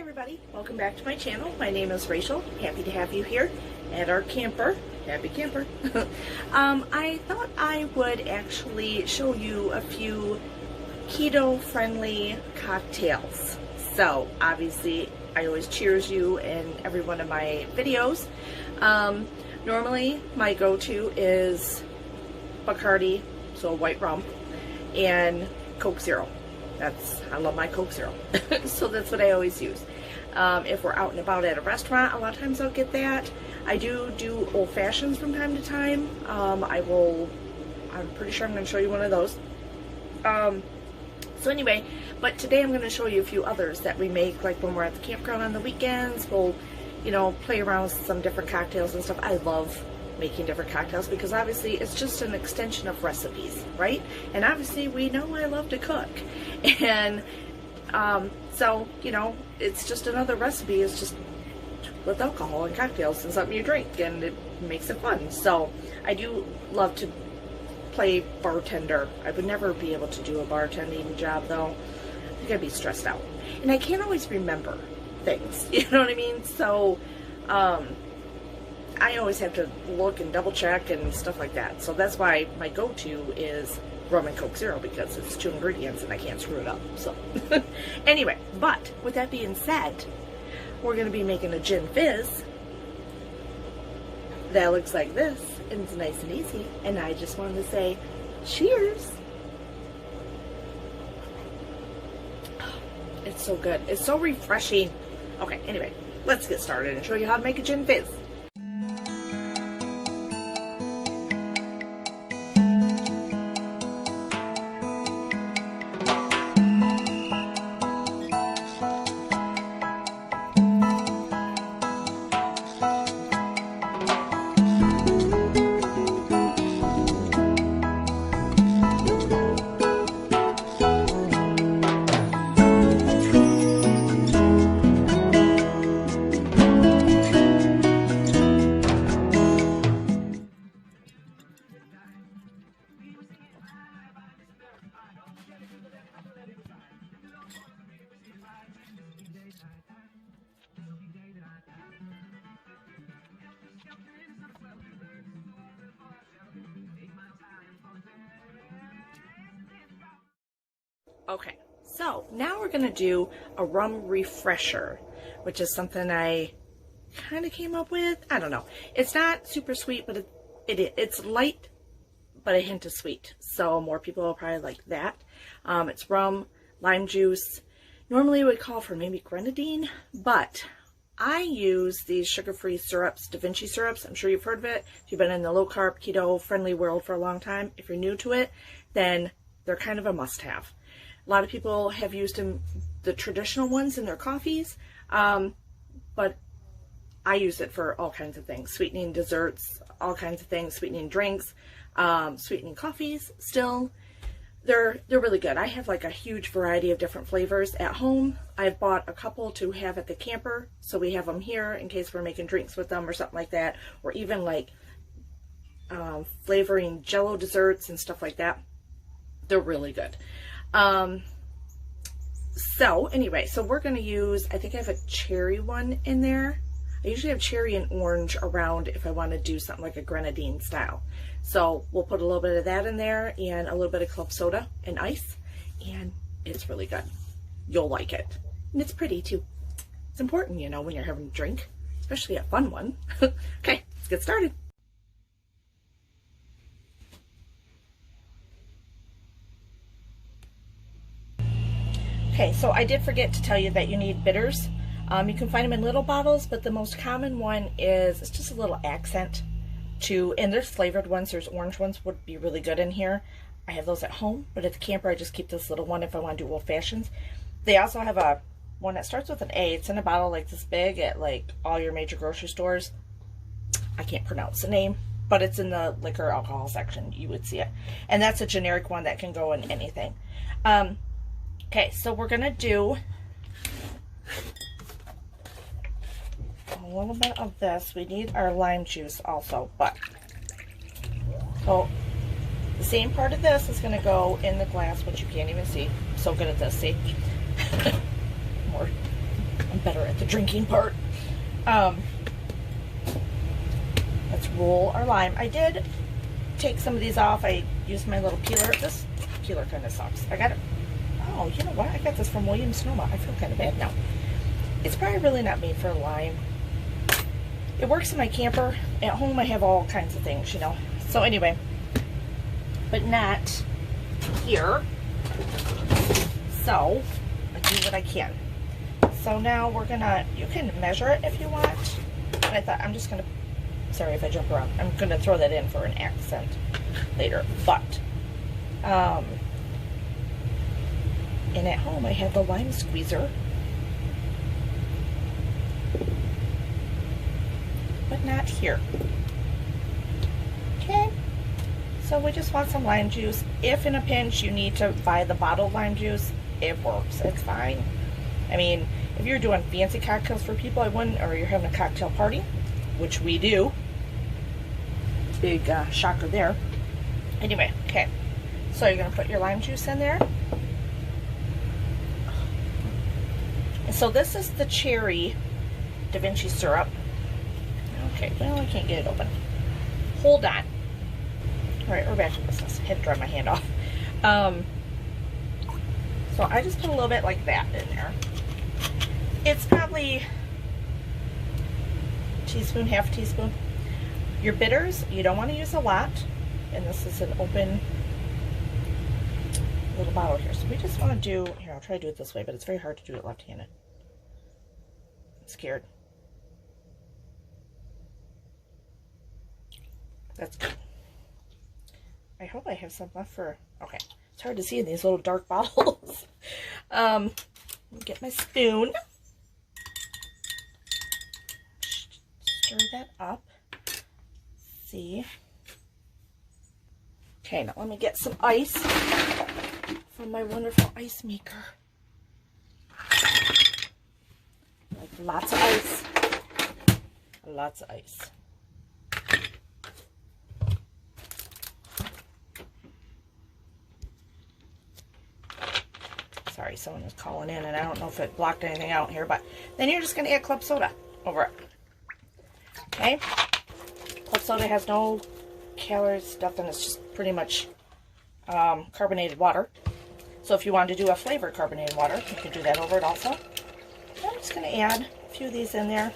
everybody, welcome back to my channel. My name is Rachel. Happy to have you here at our camper. Happy camper. I thought I would actually show you a few keto friendly cocktails. So obviously I always cheers you in every one of my videos. Normally my go-to is Bacardi, so white rum, and Coke Zero. I love my Coke Zero. So that's what I always use. If we're out and about at a restaurant, a lot of times I'll get that. I do old fashions from time to time. I'm pretty sure I'm going to show you one of those. So anyway, but today I'm going to show you a few others that we make, like when we're at the campground on the weekends. We'll, play around with some different cocktails and stuff. I love making different cocktails because obviously it's just an extension of recipes, right? And obviously we know I love to cook. And so, it's just another recipe. It's just with alcohol and cocktails and something you drink, and it makes it fun. So I do love to play bartender. I would never be able to do a bartending job though. I think I'd be stressed out. And I can't always remember things, you know what I mean? So I always have to look and double check and stuff like that. So that's why my go-to is rum and Coke Zero, because it's 2 ingredients and I can't screw it up. So anyway, but with that being said, we're going to be making a gin fizz that looks like this, and it's nice and easy. And I just wanted to say cheers. It's so good. It's so refreshing. Okay, anyway, let's get started and show you how to make a gin fizz. Okay, so now we're going to do a rum refresher, which is something I kind of came up with. I don't know. It's not super sweet, but it's light, but a hint of sweet. So more people will probably like that. It's rum, lime juice. Normally we call for maybe grenadine, but I use these sugar-free syrups, Da Vinci syrups. I'm sure you've heard of it. If you've been in the low-carb, keto-friendly world for a long time, if you're new to it, then they're kind of a must-have. A lot of people have used the traditional ones in their coffees, but I use it for all kinds of things. Sweetening desserts, all kinds of things, sweetening drinks, sweetening coffees still. They're really good. I have like a huge variety of different flavors at home. I've bought a couple to have at the camper, so we have them here in case we're making drinks with them or something like that, or even like flavoring Jello desserts and stuff like that. They're really good. So anyway, so we're going to use, I think I have a cherry one in there. I usually have cherry and orange around if I want to do something like a grenadine style. So we'll put a little bit of that in there and a little bit of club soda and ice, and it's really good. You'll like it. And it's pretty too. It's important, when you're having a drink, especially a fun one. Okay, let's get started. Okay, so I did forget to tell you that you need bitters. You can find them in little bottles, but the most common one is, it's just a little accent to, and there's flavored ones, there's orange ones would be really good in here. I have those at home, but at the camper I just keep this little one if I want to do old fashions. They also have a one that starts with an A. It's in a bottle like this big at like all your major grocery stores. I can't pronounce the name, but it's in the liquor alcohol section. You would see it. And that's a generic one that can go in anything. Okay, so we're going to do a little bit of this. We need our lime juice also, but so the same part of this is going to go in the glass, which you can't even see. I'm so good at this, see? I'm better at the drinking part. Let's roll our lime. I did take some of these off. I used my little peeler. This peeler kind of sucks. I got it. Oh, you know what? I got this from Williams Sonoma. I feel kind of bad now. It's probably really not made for lime. It works in my camper. At home, I have all kinds of things, you know. So anyway, but not here. So I do what I can. So now we're gonna, you can measure it if you want. But I thought I'm just gonna, sorry if I jump around. I'm gonna throw that in for an accent later. But, and at home I have the lime squeezer. But not here. Okay. So we just want some lime juice. If in a pinch you need to buy the bottled lime juice, it works. It's fine. I mean, if you're doing fancy cocktails for people, I wouldn't, or you're having a cocktail party, which we do. Big shocker there. Anyway, okay. So you're going to put your lime juice in there. And so this is the cherry Da Vinci syrup. Okay, well, I can't get it open. Hold on. All right, we're back to business. I had to dry my hand off. So I just put a little bit like that in there. It's probably a teaspoon, half a teaspoon. Your bitters, you don't want to use a lot. And this is an open little bottle here. So we just want to do, here, I'll try to do it this way, but it's very hard to do it left-handed. I'm scared. That's good. I hope I have some left for, okay. It's hard to see in these little dark bottles. Get my spoon. Stir that up. See. Okay, now let me get some ice from my wonderful ice maker. Like lots of ice. Lots of ice. Sorry, someone was calling in and I don't know if it blocked anything out here, but then you're just going to add club soda over it. Okay? Club soda has no calories, stuff, and it's just pretty much carbonated water. So if you want to do a flavored carbonated water, you can do that over it also. I'm just going to add a few of these in there.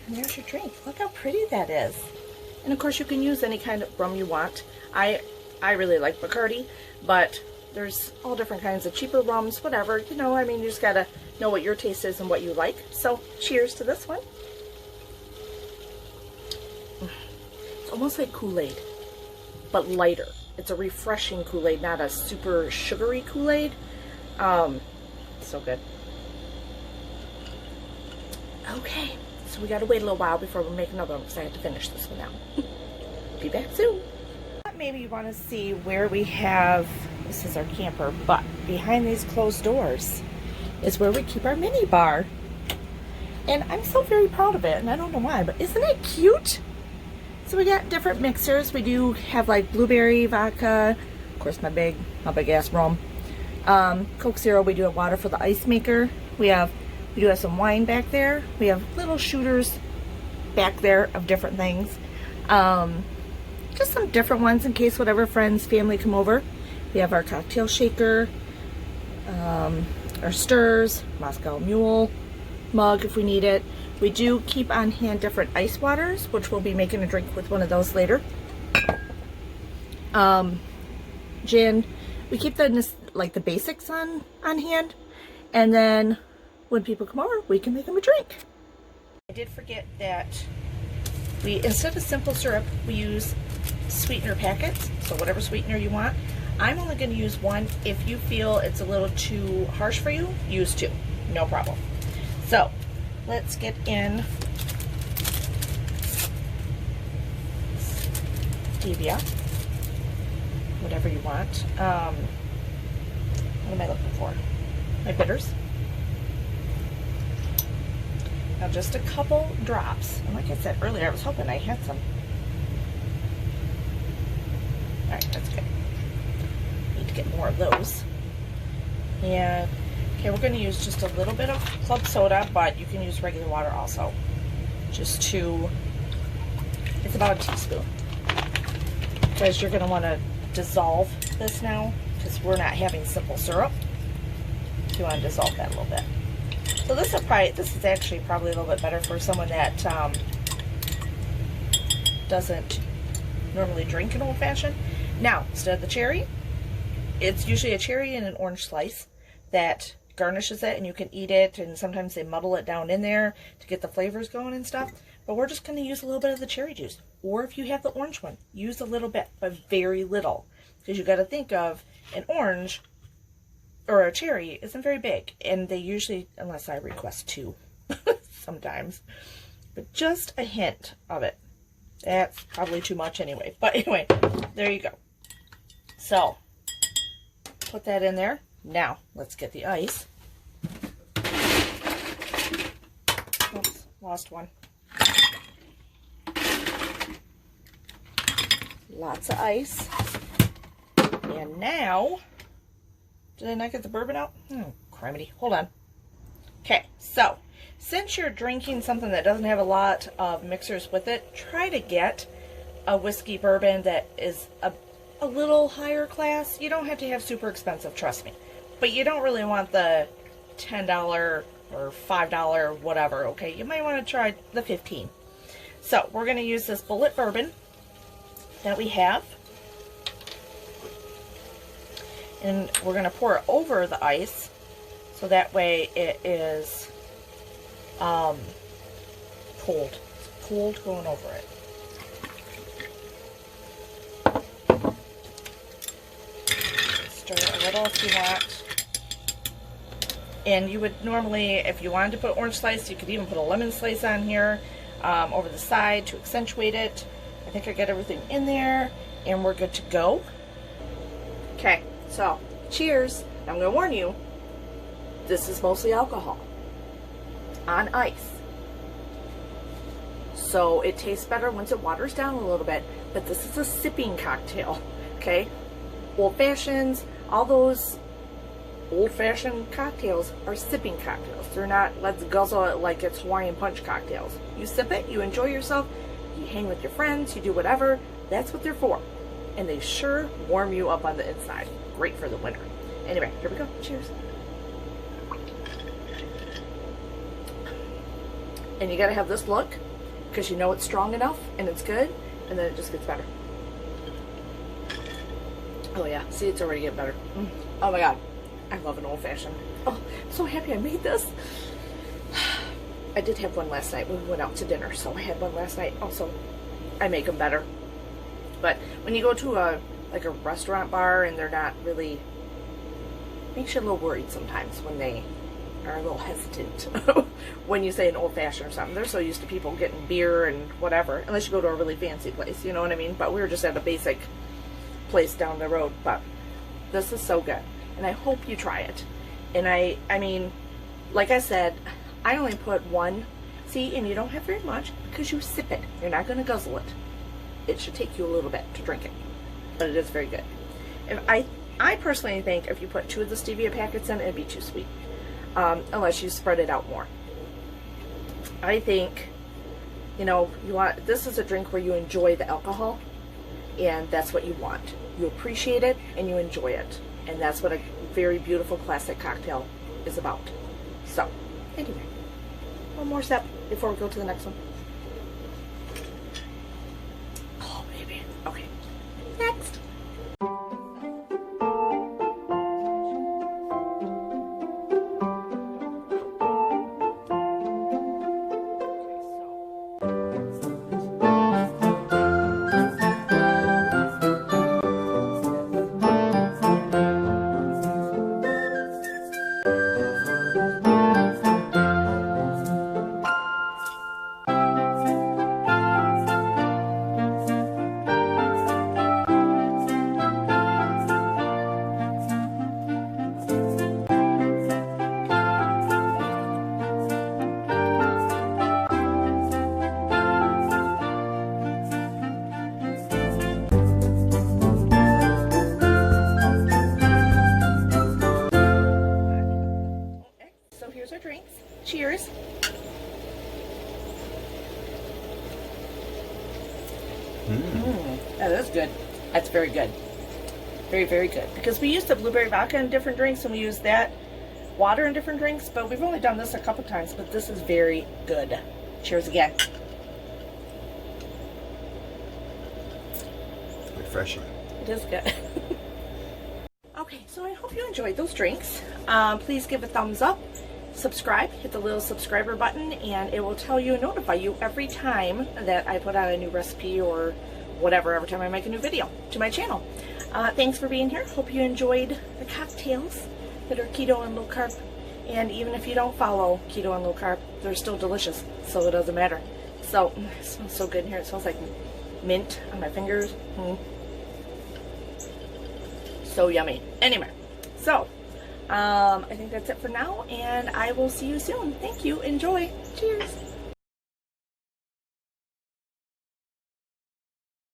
And there's your drink. Look how pretty that is. And of course you can use any kind of rum you want. I really like Bacardi, but there's all different kinds of cheaper rums, whatever. You know, I mean, you just gotta know what your taste is and what you like. So cheers to this one. It's almost like Kool-Aid, but lighter. It's a refreshing Kool-Aid, not a super sugary Kool-Aid. So good. Okay. So we gotta wait a little while before we make another one because I have to finish this one now. Be back soon. Maybe you want to see where we have, this is our camper, but behind these closed doors is where we keep our mini bar. And I'm so very proud of it, and I don't know why, but isn't it cute? So we got different mixers. We do have like blueberry, vodka, of course my big ass rum. Coke Zero, we do have water for the ice maker. We do have some wine back there. We have little shooters back there of different things. Just some different ones in case whatever friends, family come over. We have our cocktail shaker, our stirs, Moscow Mule mug if we need it. We do keep on hand different ice waters, which we'll be making a drink with one of those later. Gin. We keep the basics on hand, and then when people come over, we can make them a drink. I did forget that instead of simple syrup, we use sweetener packets. So whatever sweetener you want. I'm only going to use one. If you feel it's a little too harsh for you, use two. No problem. So let's get in stevia. Whatever you want. What am I looking for? My bitters. Now just a couple drops. And like I said earlier, I was hoping I had some. Alright, that's good. to get more of those. And okay, we're going to use just a little bit of club soda, but you can use regular water also. Just to, it's about a teaspoon. Because you're going to want to dissolve this now, because we're not having simple syrup. You want to dissolve that a little bit. So this is actually probably a little bit better for someone that doesn't normally drink an old fashioned. Now, instead of the cherry, it's usually a cherry and an orange slice that garnishes it, and you can eat it, and sometimes they muddle it down in there to get the flavors going and stuff. But we're just going to use a little bit of the cherry juice. Or if you have the orange one, use a little bit, but very little. Because you got to think of an orange or a cherry isn't very big. And they usually, unless I request 2 sometimes, but just a hint of it. That's probably too much anyway. But anyway, there you go. So, put that in there. Now, let's get the ice. Oops, lost one. Lots of ice. And now, did I not get the bourbon out? Oh, criminy. Hold on. Okay, so, since you're drinking something that doesn't have a lot of mixers with it, try to get a whiskey bourbon that is a little higher class. You don't have to have super expensive, trust me. But you don't really want the $10 or $5 whatever, okay? You might want to try the 15. So, we're going to use this bullet bourbon that we have. And we're going to pour it over the ice, so that way it is cold. It's cold going over it. Stir it a little if you want. And you would normally, if you wanted to put orange slice, you could even put a lemon slice on here over the side to accentuate it. I think I got everything in there, and we're good to go. Okay, so cheers. I'm going to warn you, this is mostly alcohol on ice. So it tastes better once it waters down a little bit, but this is a sipping cocktail, okay? Old fashions, all those old-fashioned cocktails are sipping cocktails. They're not let's guzzle it like it's Hawaiian punch cocktails. You sip it, you enjoy yourself, you hang with your friends, you do whatever. That's what they're for. And they sure warm you up on the inside. Great for the winter. Anyway, here we go. Cheers. And you gotta have this look, because you know it's strong enough and it's good, and then it just gets better. Oh yeah, see, it's already getting better. Oh my god, I love an old-fashioned. Oh, I'm so happy I made this. I did have one last night when we went out to dinner, so I had one last night. Also, I make them better. But when you go to a restaurant bar and they're not really, makes you a little worried sometimes when they are a little hesitant when you say an old-fashioned or something. They're so used to people getting beer and whatever, unless you go to a really fancy place, you know what I mean? But we were just at a basic place down the road. But this is so good, and I hope you try it. And I mean, like I said, I only put one. See, and you don't have very much because you sip it. You're not going to guzzle it. It should take you a little bit to drink it, but it is very good. And I personally think if you put 2 of the stevia packets in, it'd be too sweet, unless you spread it out more. I think, you know, this is a drink where you enjoy the alcohol, and that's what you want. You appreciate it and you enjoy it, and that's what a very beautiful classic cocktail is about. So, anyway, one more step before we go to the next one. Oh, baby. Okay. Next. drinks. Cheers. That is good. That's very good. Very, very good. Because we used the blueberry vodka in different drinks, and we used that water in different drinks, but we've only done this a couple times, but this is very good. Cheers again. Refreshing. It is good. Okay, so I hope you enjoyed those drinks. Please give a thumbs up, subscribe, hit the little subscriber button, and it will tell you, notify you every time that I put out a new recipe or whatever, every time I make a new video to my channel. Thanks for being here. Hope you enjoyed the cocktails that are keto and low carb. And even if you don't follow keto and low carb, they're still delicious, so it doesn't matter. So, it smells so good in here. It smells like mint on my fingers. So yummy. Anyway, so I think that's it for now, and I will see you soon. Thank you. Enjoy. Cheers.